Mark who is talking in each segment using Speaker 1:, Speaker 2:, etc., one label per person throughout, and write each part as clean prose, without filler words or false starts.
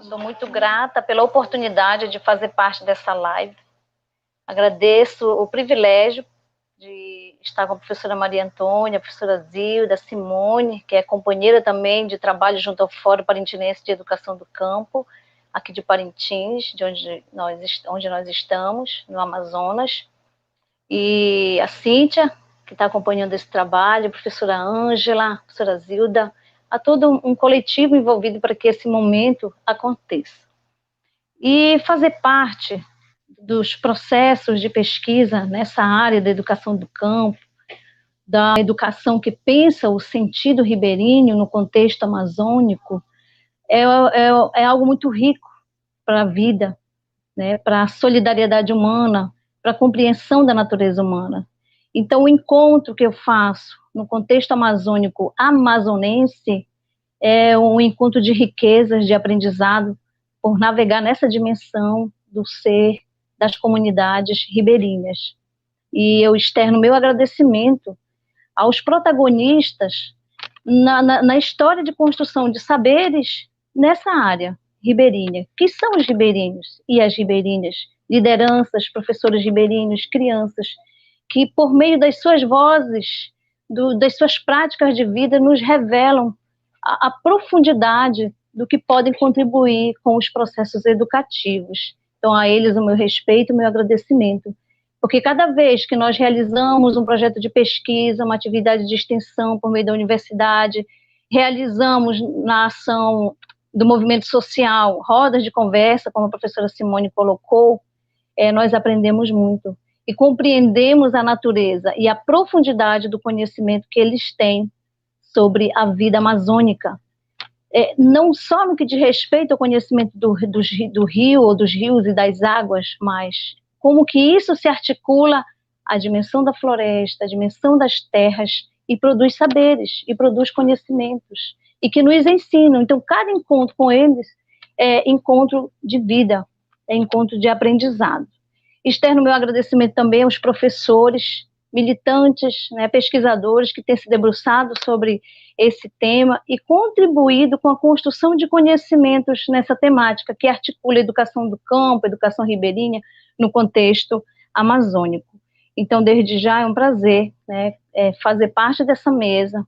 Speaker 1: Sou muito grata pela oportunidade de fazer parte dessa live. Agradeço o privilégio de estar com a professora Maria Antônia, a professora Zilda, a Simone, que é companheira também de trabalho junto ao Fórum Parintinense de Educação do Campo, aqui de Parintins, de onde nós estamos, no Amazonas. E a Cíntia, que está acompanhando esse trabalho, a professora Ângela, a professora Zilda, a todo um coletivo envolvido para que esse momento aconteça. E fazer parte dos processos de pesquisa nessa área da educação do campo, da educação que pensa o sentido ribeirinho no contexto amazônico, é algo muito rico para a vida, né, para a solidariedade humana, para a compreensão da natureza humana. Então, o encontro que eu faço no contexto amazônico amazonense é um encontro de riquezas, de aprendizado, por navegar nessa dimensão do ser das comunidades ribeirinhas. E eu externo meu agradecimento aos protagonistas na história de construção de saberes nessa área ribeirinha, que são os ribeirinhos e as ribeirinhas, lideranças, professores ribeirinhos, crianças, que por meio das suas vozes, das suas práticas de vida, nos revelam a profundidade do que podem contribuir com os processos educativos. Então, a eles o meu respeito, o meu agradecimento, porque cada vez que nós realizamos um projeto de pesquisa, uma atividade de extensão por meio da universidade, realizamos na ação do movimento social, rodas de conversa, como a professora Simone colocou, nós aprendemos muito e compreendemos a natureza e a profundidade do conhecimento que eles têm sobre a vida amazônica, não só no que diz respeito ao conhecimento do rio ou dos rios e das águas, mas como que isso se articula à dimensão da floresta, à dimensão das terras, e produz saberes, e produz conhecimentos, e que nos ensinam. Então, cada encontro com eles é encontro de vida, é encontro de aprendizado. Externo meu agradecimento também aos professores, militantes, né, pesquisadores que têm se debruçado sobre esse tema e contribuído com a construção de conhecimentos nessa temática, que articula a educação do campo, a educação ribeirinha, no contexto amazônico. Então, desde já é um prazer, né, fazer parte dessa mesa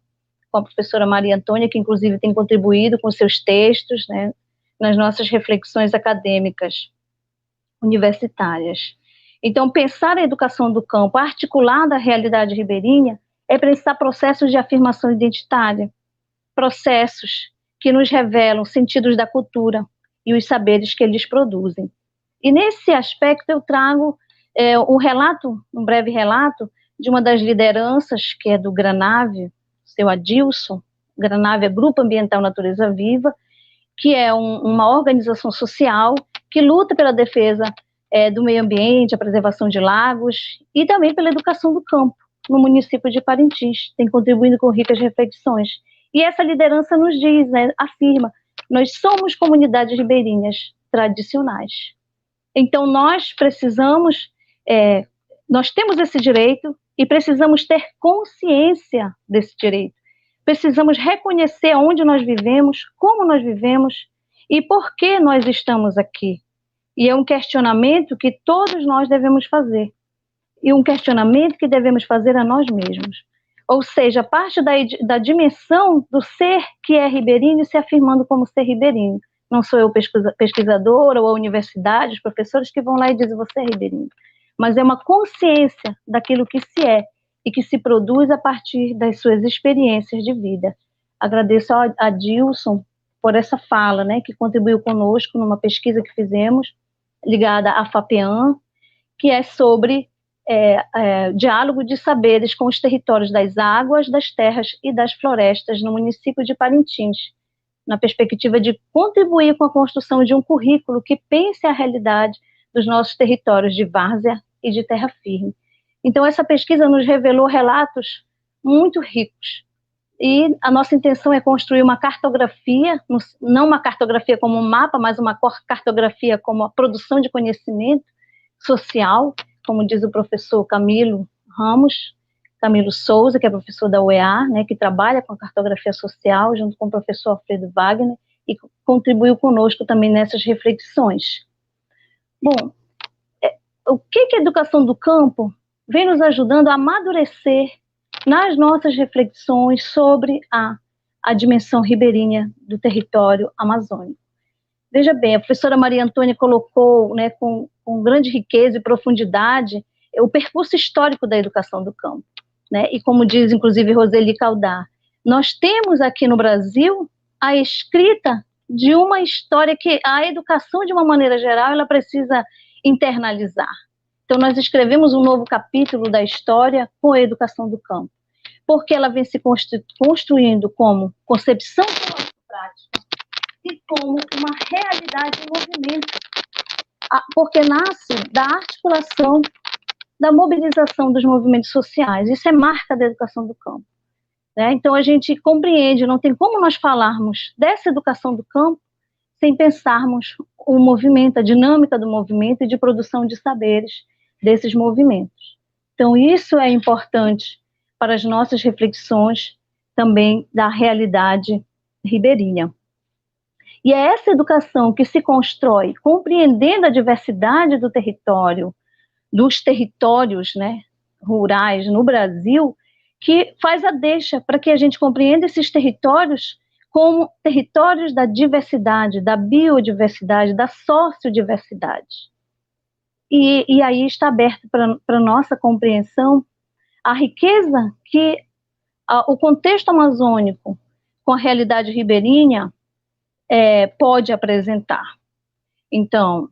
Speaker 1: com a professora Maria Antônia, que inclusive tem contribuído com seus textos, né, nas nossas reflexões acadêmicas universitárias. Então, pensar a educação do campo articulada à realidade ribeirinha é pensar processos de afirmação identitária, processos que nos revelam sentidos da cultura e os saberes que eles produzem. E nesse aspecto eu trago um breve relato de uma das lideranças, que é do Granave, seu Adilson. Granave é Grupo Ambiental Natureza Viva, que é uma organização social que luta pela defesa do meio ambiente, a preservação de lagos e também pela educação do campo no município de Parintins, tem contribuído com ricas reflexões. E essa liderança nos diz, né, afirma, nós somos comunidades ribeirinhas tradicionais. Então nós precisamos, nós temos esse direito e precisamos ter consciência desse direito. Precisamos reconhecer onde nós vivemos, como nós vivemos e por que nós estamos aqui. E é um questionamento que todos nós devemos fazer. E um questionamento que devemos fazer a nós mesmos. Ou seja, parte da dimensão do ser que é ribeirinho se afirmando como ser ribeirinho. Não sou eu pesquisadora ou a universidade, os professores que vão lá e dizem você é ribeirinho. Mas é uma consciência daquilo que se é e que se produz a partir das suas experiências de vida. Agradeço a Dilson por essa fala, né, que contribuiu conosco numa pesquisa que fizemos, ligada à FAPEAM, que é sobre diálogo de saberes com os territórios das águas, das terras e das florestas no município de Parintins, na perspectiva de contribuir com a construção de um currículo que pense a realidade dos nossos territórios de várzea e de terra firme. Então, essa pesquisa nos revelou relatos muito ricos, e a nossa intenção é construir uma cartografia, não uma cartografia como um mapa, mas uma cartografia como a produção de conhecimento social, como diz o professor Camilo Souza, que é professor da UEA, né, que trabalha com a cartografia social, junto com o professor Alfredo Wagner,
Speaker 2: e contribuiu conosco também nessas reflexões. Bom, o que a educação do campo vem nos ajudando a amadurecer nas nossas reflexões sobre a dimensão ribeirinha do território amazônico? Veja bem, a professora Maria Antônia colocou, né, com grande riqueza e profundidade o percurso histórico da educação do campo, né? E como diz, inclusive, Roseli Caldar, nós temos aqui no Brasil a escrita de uma história que a educação, de uma maneira geral, ela precisa internalizar. Então, nós escrevemos um novo capítulo da história com a educação do campo, porque ela vem se construindo como concepção prática e como uma realidade em movimento, porque nasce da articulação, da mobilização dos movimentos sociais. Isso é marca da educação do campo, né? Então, a gente compreende, não tem como nós falarmos dessa educação do campo sem pensarmos o movimento, a dinâmica do movimento e de produção de saberes desses movimentos. Então, isso é importante para as nossas reflexões também da realidade ribeirinha. E é essa educação que se constrói compreendendo a diversidade do território, dos territórios, né, rurais no Brasil, que faz a deixa para que a gente compreenda esses territórios como territórios da diversidade, da biodiversidade, da sociodiversidade. E aí está aberto para nossa compreensão a riqueza que o contexto amazônico com a realidade ribeirinha pode apresentar. Então,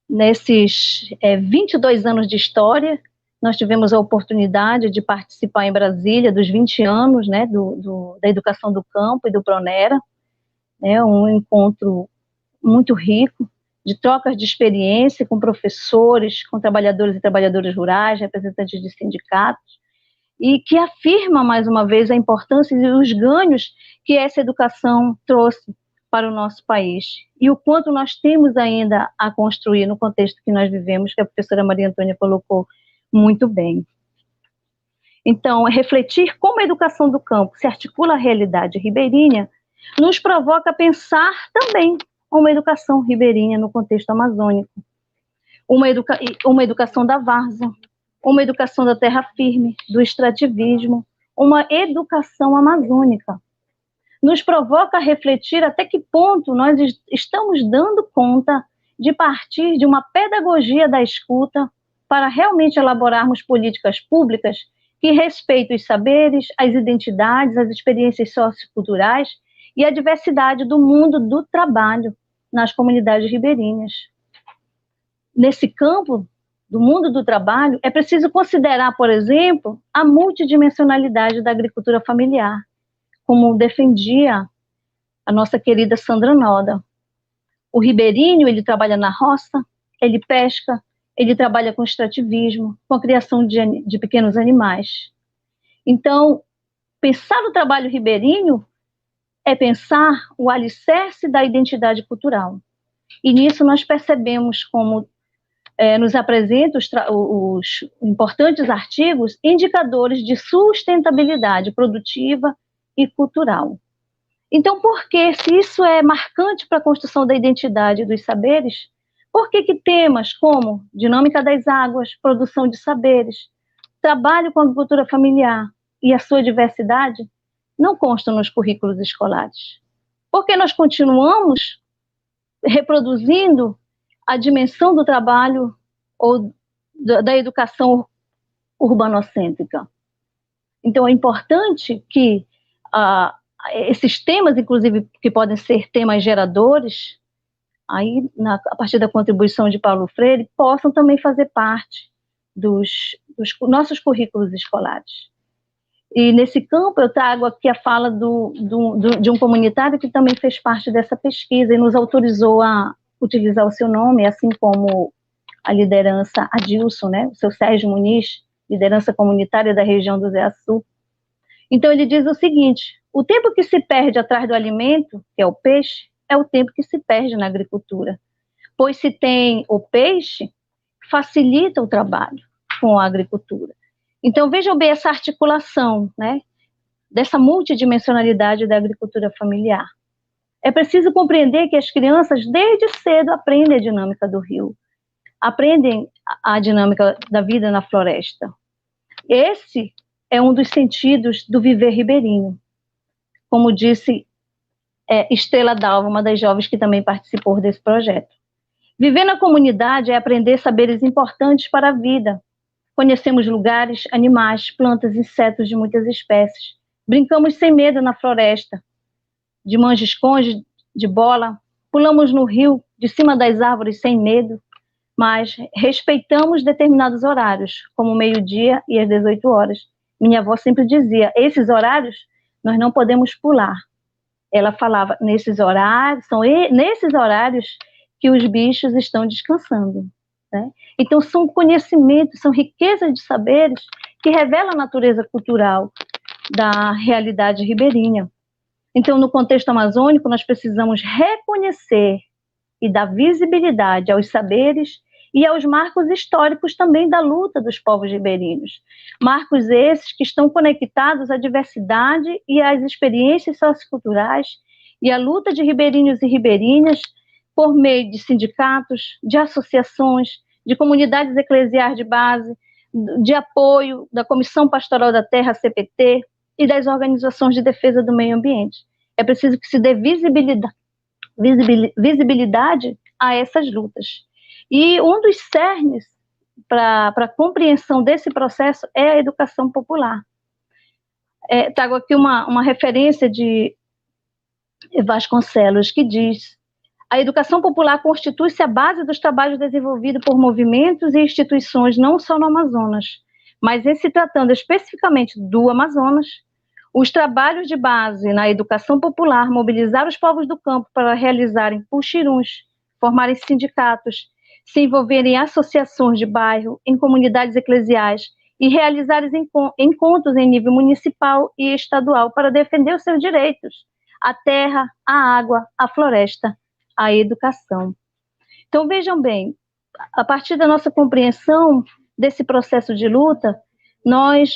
Speaker 2: nesses 22 anos de história, nós tivemos a oportunidade de participar em Brasília dos 20 anos, né, da educação do campo e do Pronera, né, um encontro muito rico, de trocas de experiência com professores, com trabalhadores e trabalhadoras rurais, representantes de sindicatos, e que afirma, mais uma vez, a importância e os ganhos que essa educação trouxe para o nosso país, e o quanto nós temos ainda a construir no contexto que nós vivemos, que a professora Maria Antônia colocou muito bem. Então, refletir como a educação do campo se articula à realidade ribeirinha, nos provoca a pensar também uma educação ribeirinha no contexto amazônico, uma educação da várzea, uma educação da terra firme, do extrativismo, uma educação amazônica. Nos provoca a refletir até que ponto nós estamos dando conta de partir de uma pedagogia da escuta para realmente elaborarmos políticas públicas que respeitem os saberes, as identidades, as experiências socioculturais e a diversidade do mundo do trabalho nas comunidades ribeirinhas. Nesse campo do mundo do trabalho, é preciso considerar, por exemplo, a multidimensionalidade da agricultura familiar, como defendia a nossa querida Sandra Noda. O ribeirinho, ele trabalha na roça, ele pesca, ele trabalha com extrativismo, com a criação de pequenos animais. Então, pensar o trabalho ribeirinho é pensar o alicerce da identidade cultural. E nisso nós percebemos como nos apresenta os importantes artigos, indicadores de sustentabilidade produtiva e cultural. Então, por que, se isso é marcante para a construção da identidade e dos saberes, por que temas como dinâmica das águas, produção de saberes, trabalho com a agricultura familiar e a sua diversidade não constam nos currículos escolares? Porque nós continuamos reproduzindo a dimensão do trabalho ou da educação urbanocêntrica. Então, é importante que esses temas, inclusive, que podem ser temas geradores, aí, a partir da contribuição de Paulo Freire, possam também fazer parte dos nossos currículos escolares. E, nesse campo, eu trago aqui a fala de um comunitário que também fez parte dessa pesquisa e nos autorizou a utilizar o seu nome, assim como a liderança Adilson, né, o seu Sérgio Muniz, liderança comunitária da região do Zeaçu. Então, ele diz o seguinte: o tempo que se perde atrás do alimento, que é o peixe, é o tempo que se perde na agricultura. Pois se tem o peixe, facilita o trabalho com a agricultura. Então, vejam bem essa articulação, né, dessa multidimensionalidade da agricultura familiar. É preciso compreender que as crianças, desde cedo, aprendem a dinâmica do rio, aprendem a dinâmica da vida na floresta. Esse é um dos sentidos do viver ribeirinho, como disse Estrela Dalva, uma das jovens que também participou desse projeto. Viver na comunidade é aprender saberes importantes para a vida. Conhecemos lugares, animais, plantas, insetos de muitas espécies. Brincamos sem medo na floresta, de manja-esconde, de bola. Pulamos no rio, de cima das árvores sem medo. Mas respeitamos determinados horários, como o meio-dia e as 18 horas. Minha avó sempre dizia, esses horários nós não podemos pular. Ela falava, nesses horários, são nesses horários que os bichos estão descansando. Né? Então, são conhecimentos, são riquezas de saberes que revelam a natureza cultural da realidade ribeirinha. Então, no contexto amazônico, nós precisamos reconhecer e dar visibilidade aos saberes e aos marcos históricos também da luta dos povos ribeirinhos. Marcos esses que estão conectados à diversidade e às experiências socioculturais e à luta de ribeirinhos e ribeirinhas por meio de sindicatos, de associações, de comunidades eclesiais de base, de apoio da Comissão Pastoral da Terra, CPT, e das organizações de defesa do meio ambiente. É preciso que se dê visibilidade a essas lutas. E um dos cernes para a compreensão desse processo é a educação popular. Trago aqui uma referência de Vasconcelos, que diz: a educação popular constitui-se a base dos trabalhos desenvolvidos por movimentos e instituições não só no Amazonas, mas em se tratando especificamente do Amazonas, os trabalhos de base na educação popular mobilizaram os povos do campo para realizarem puxiruns, formarem sindicatos, se envolverem em associações de bairro, em comunidades eclesiais e realizarem encontros em nível municipal e estadual para defender os seus direitos, a terra, a água, a floresta, a educação. Então, vejam bem, a partir da nossa compreensão desse processo de luta, nós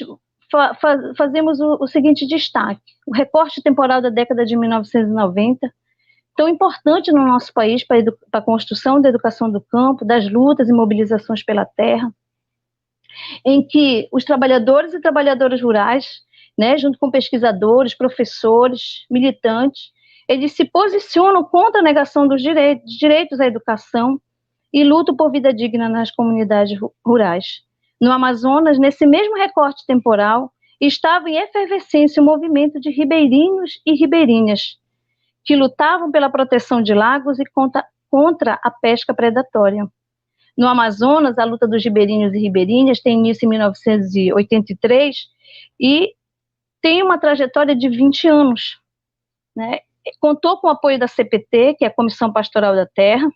Speaker 2: fazemos o seguinte destaque: o recorte temporal da década de 1990, tão importante no nosso país para a construção da educação do campo, das lutas e mobilizações pela terra, em que os trabalhadores e trabalhadoras rurais, né, junto com pesquisadores, professores, militantes, eles se posicionam contra a negação dos direitos à educação e lutam por vida digna nas comunidades rurais. No Amazonas, nesse mesmo recorte temporal, estava em efervescência o movimento de ribeirinhos e ribeirinhas, que lutavam pela proteção de lagos e contra a pesca predatória. No Amazonas, a luta dos ribeirinhos e ribeirinhas tem início em 1983 e tem uma trajetória de 20 anos. Né? Contou com o apoio da CPT, que é a Comissão Pastoral da Terra,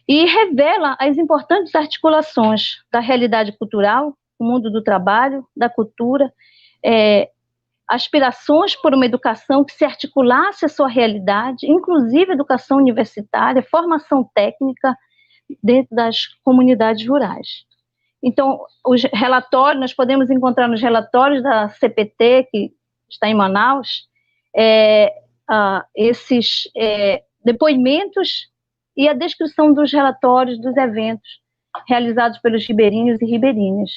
Speaker 2: e revela as importantes articulações da realidade cultural, o mundo do trabalho, da cultura, aspirações por uma educação que se articulasse a sua realidade, inclusive educação universitária, formação técnica dentro das comunidades rurais. Então, os relatórios, nós podemos encontrar nos relatórios da CPT, que está em Manaus, esses depoimentos e a descrição dos relatórios dos eventos realizados pelos ribeirinhos e ribeirinhas.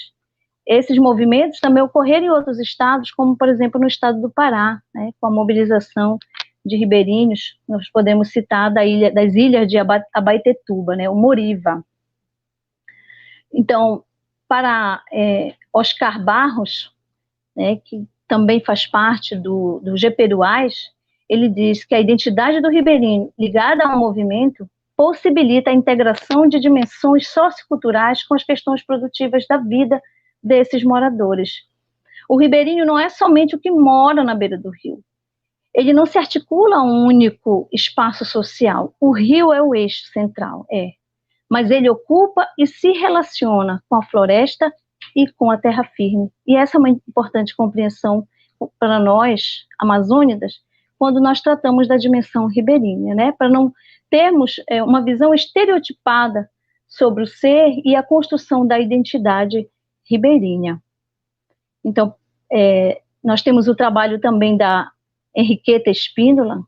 Speaker 2: Esses movimentos também ocorreram em outros estados, como, por exemplo, no estado do Pará, né, com a mobilização de ribeirinhos. Nós podemos citar das ilhas de Abaetetuba, né, o Moriva. Então, para Oscar Barros, né, que também faz parte do Geperuás, ele diz que a identidade do ribeirinho ligada ao movimento possibilita a integração de dimensões socioculturais com as questões produtivas da vida desses moradores. O ribeirinho não é somente o que mora na beira do rio. Ele não se articula a um único espaço social. O rio é o eixo central, mas ele ocupa e se relaciona com a floresta e com a terra firme. E essa é uma importante compreensão para nós, amazônidas, quando nós tratamos da dimensão ribeirinha, né? Para não termos uma visão estereotipada sobre o ser e a construção da identidade ribeirinha. Então, nós temos o trabalho também da Henriqueta Espíndola,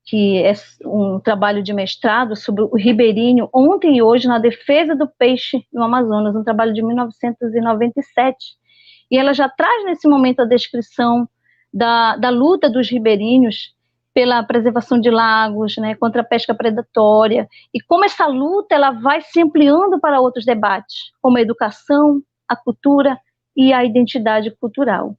Speaker 2: que é um trabalho de mestrado sobre o ribeirinho, ontem e hoje, na defesa do peixe no Amazonas, um trabalho de 1997. E ela já traz nesse momento a descrição da luta dos ribeirinhos pela preservação de lagos, né, contra a pesca predatória, e como essa luta ela vai se ampliando para outros debates, como a educação, a cultura e a identidade cultural.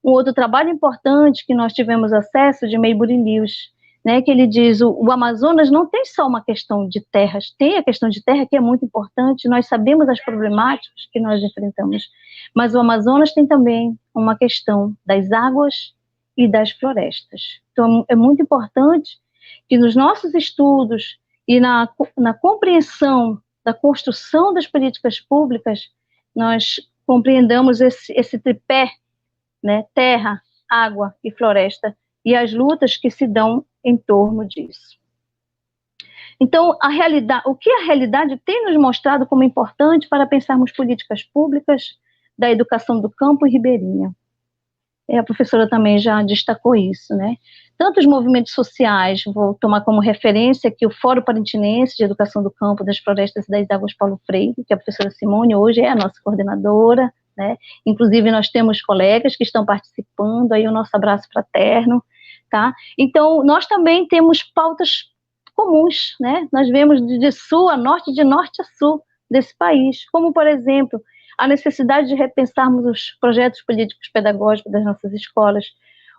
Speaker 2: Um outro trabalho importante que nós tivemos acesso de Maybury Lewis, né, que ele diz o Amazonas não tem só uma questão de terras, tem a questão de terra que é muito importante, nós sabemos as problemáticas que nós enfrentamos, mas o Amazonas tem também uma questão das águas e das florestas. Então é muito importante que nos nossos estudos e na compreensão da construção das políticas públicas, nós compreendamos esse tripé, né, terra, água e floresta, e as lutas que se dão em torno disso. Então, o que a realidade tem nos mostrado como importante para pensarmos políticas públicas da educação do campo e ribeirinha? A professora também já destacou isso, né? Tanto os movimentos sociais, vou tomar como referência aqui o Fórum Parintinense de Educação do Campo, das Florestas e das Águas Paulo Freire, que a professora Simone hoje é a nossa coordenadora, né? Inclusive nós temos colegas que estão participando, aí o nosso abraço fraterno, tá? Então, nós também temos pautas comuns, né? Nós vemos de sul a norte, de norte a sul desse país, como, por exemplo, a necessidade de repensarmos os projetos políticos pedagógicos das nossas escolas,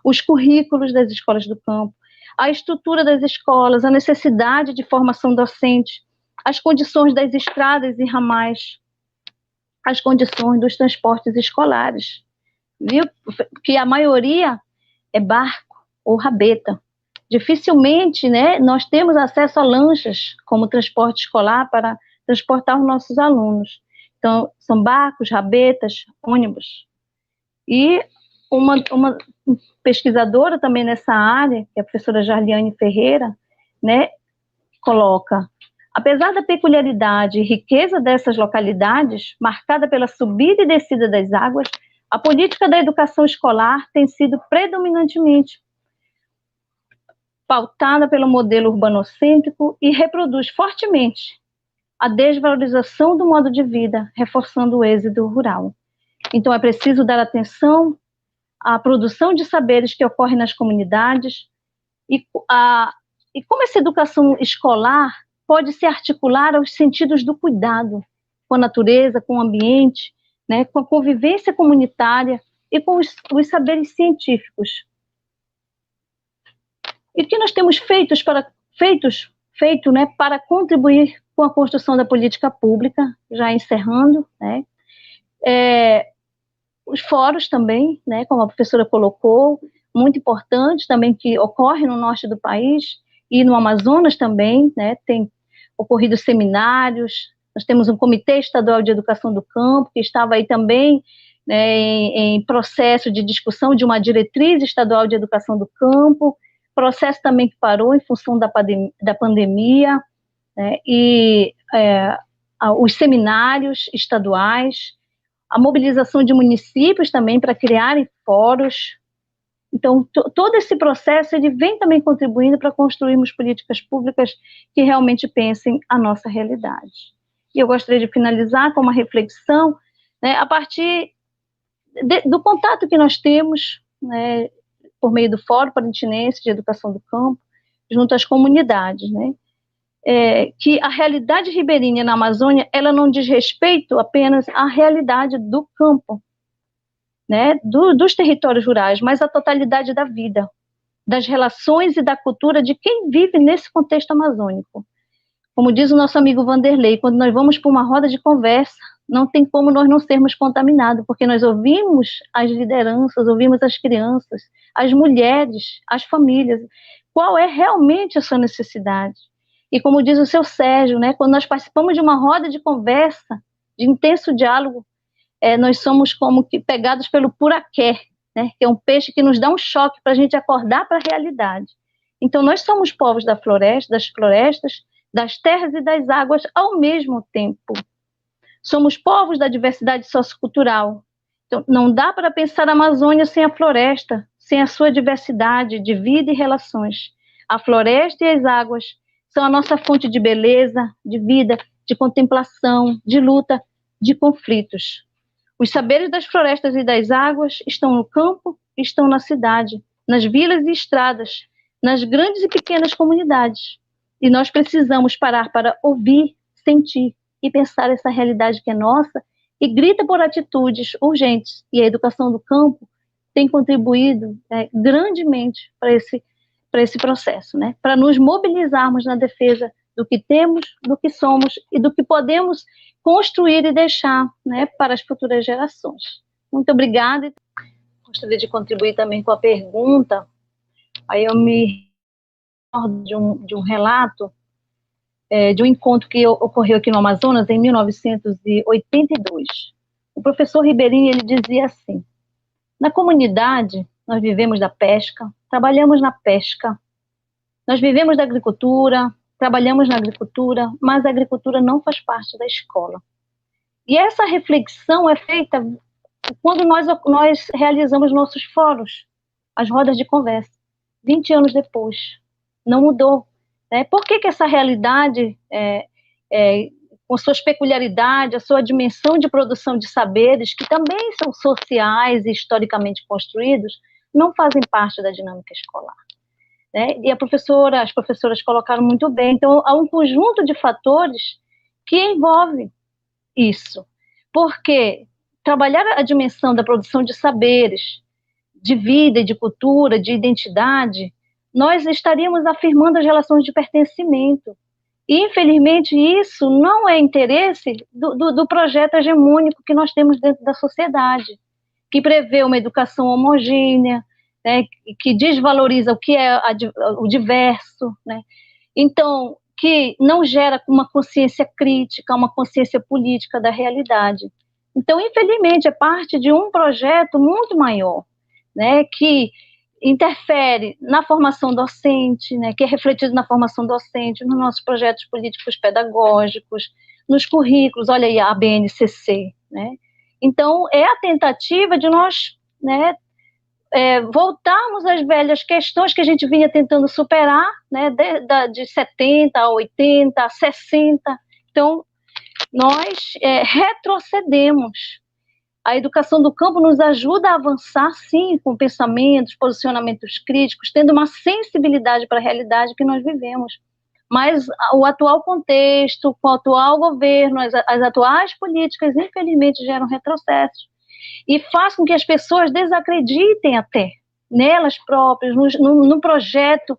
Speaker 2: os currículos das escolas do campo, a estrutura das escolas, a necessidade de formação docente, as condições das estradas e ramais, as condições dos transportes escolares, viu? Que a maioria é barco ou rabeta. Dificilmente, né, nós temos acesso a lanchas como transporte escolar para transportar os nossos alunos. Então, são barcos, rabetas, ônibus. E uma pesquisadora também nessa área, que é a professora Jarliane Ferreira, né, coloca: apesar da peculiaridade e riqueza dessas localidades, marcada pela subida e descida das águas, a política da educação escolar tem sido predominantemente pautada pelo modelo urbanocêntrico e reproduz fortemente a desvalorização do modo de vida, reforçando o êxodo rural. Então, é preciso dar atenção à produção de saberes que ocorre nas comunidades e como essa educação escolar pode se articular aos sentidos do cuidado com a natureza, com o ambiente, né, com a convivência comunitária e com os saberes científicos. E o que nós temos feito para contribuir com a construção da política pública, já encerrando, né? Os fóruns também, né, como a professora colocou, muito importante também, que ocorre no norte do país e no Amazonas também, né, tem ocorrido seminários, nós temos um Comitê Estadual de Educação do Campo, que estava aí também, né, em processo de discussão de uma diretriz estadual de educação do campo, processo também que parou em função da pandemia, né, e os seminários estaduais, a mobilização de municípios também para criarem fóruns. Então, todo esse processo ele vem também contribuindo para construirmos políticas públicas que realmente pensem a nossa realidade. E eu gostaria de finalizar com uma reflexão, né, a partir do contato que nós temos, né, por meio do Fórum Parintinense de Educação do Campo, junto às comunidades, né, que a realidade ribeirinha na Amazônia, ela não diz respeito apenas à realidade do campo, né, dos territórios rurais, mas à totalidade da vida, das relações e da cultura de quem vive nesse contexto amazônico. Como diz o nosso amigo Vanderlei, quando nós vamos para uma roda de conversa, não tem como nós não sermos contaminados, porque nós ouvimos as lideranças, ouvimos as crianças, as mulheres, as famílias, qual é realmente a sua necessidade. E como diz o seu Sérgio, né, quando nós participamos de uma roda de conversa, de intenso diálogo, nós somos como que pegados pelo puraqué, né, que é um peixe que nos dá um choque para a gente acordar para a realidade. Então, nós somos povos da floresta, das florestas, das terras e das águas ao mesmo tempo. Somos povos da diversidade sociocultural. Então, não dá para pensar a Amazônia sem a floresta, sem a sua diversidade de vida e relações. A floresta e as águas são a nossa fonte de beleza, de vida, de contemplação, de luta, de conflitos. Os saberes das florestas e das águas estão no campo, estão na cidade, nas vilas e estradas, nas grandes e pequenas comunidades. E nós precisamos parar para ouvir, sentir e pensar essa realidade que é nossa e grita por atitudes urgentes. E a educação do campo tem contribuído grandemente para esse processo, né? Para nos mobilizarmos na defesa do que temos, do que somos e do que podemos construir e deixar, né, para as futuras gerações. Muito obrigada. Gostaria de contribuir também com a pergunta. Aí eu me recordo de um relato de um encontro que ocorreu aqui no Amazonas em 1982. O professor Ribeirinho, ele dizia assim: na comunidade nós vivemos da pesca, trabalhamos na pesca, nós vivemos da agricultura, trabalhamos na agricultura, mas a agricultura não faz parte da escola. E essa reflexão é feita quando nós realizamos nossos fóruns, as rodas de conversa, 20 anos depois. Não mudou. Né? Por que essa realidade, com suas peculiaridades, a sua dimensão de produção de saberes, que também são sociais e historicamente construídos, não fazem parte da dinâmica escolar? Né? E as professoras colocaram muito bem. Então, há um conjunto de fatores que envolve isso. Porque trabalhar a dimensão da produção de saberes, de vida e de cultura, de identidade, nós estaríamos afirmando as relações de pertencimento. E, infelizmente, isso não é interesse do projeto hegemônico que nós temos dentro da sociedade, que prevê uma educação homogênea, né, que desvaloriza o que é o diverso, né? Então, que não gera uma consciência crítica, uma consciência política da realidade. Então, infelizmente, é parte de um projeto muito maior, né, que interfere na formação docente, né, que é refletido na formação docente, nos nossos projetos políticos pedagógicos, nos currículos, olha aí a BNCC, né? Então, é a tentativa de nós, né, voltarmos às velhas questões que a gente vinha tentando superar, né, de 70 a 80, a 60. Então, nós retrocedemos. A educação do campo nos ajuda a avançar, sim, com pensamentos, posicionamentos críticos, tendo uma sensibilidade para a realidade que nós vivemos. Mas o atual contexto, com o atual governo, as atuais políticas, infelizmente, geram retrocessos. E faz com que as pessoas desacreditem até nelas próprias, num projeto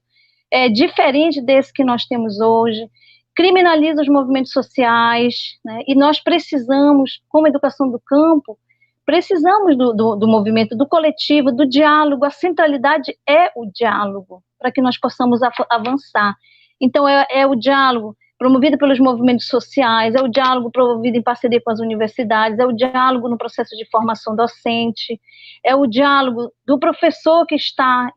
Speaker 2: diferente desse que nós temos hoje, criminaliza os movimentos sociais, né? E nós precisamos, como educação do campo, precisamos do movimento, do coletivo, do diálogo. A centralidade é o diálogo, para que nós possamos avançar. Então, é o diálogo promovido pelos movimentos sociais, é o diálogo promovido em parceria com as universidades, é o diálogo no processo de formação docente, é o diálogo do professor que está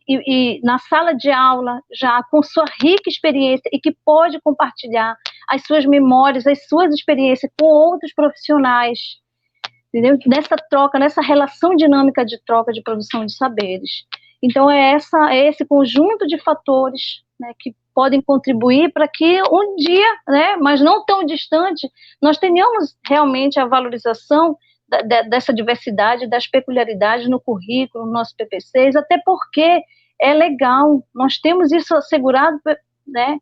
Speaker 2: na sala de aula já com sua rica experiência e que pode compartilhar as suas memórias, as suas experiências com outros profissionais, entendeu? Nessa troca, nessa relação dinâmica de troca de produção de saberes. Então, é esse conjunto de fatores, né, que podem contribuir para que um dia, né, mas não tão distante, nós tenhamos realmente a valorização dessa diversidade, das peculiaridades no currículo, no nosso PPCs, até porque é legal, nós temos isso assegurado, né,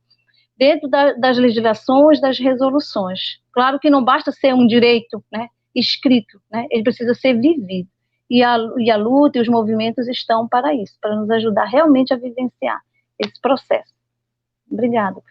Speaker 2: dentro das legislações, das resoluções. Claro que não basta ser um direito, né, escrito, né, ele precisa ser vivido. E a luta e os movimentos estão para isso, para nos ajudar realmente a vivenciar esse processo. Obrigada.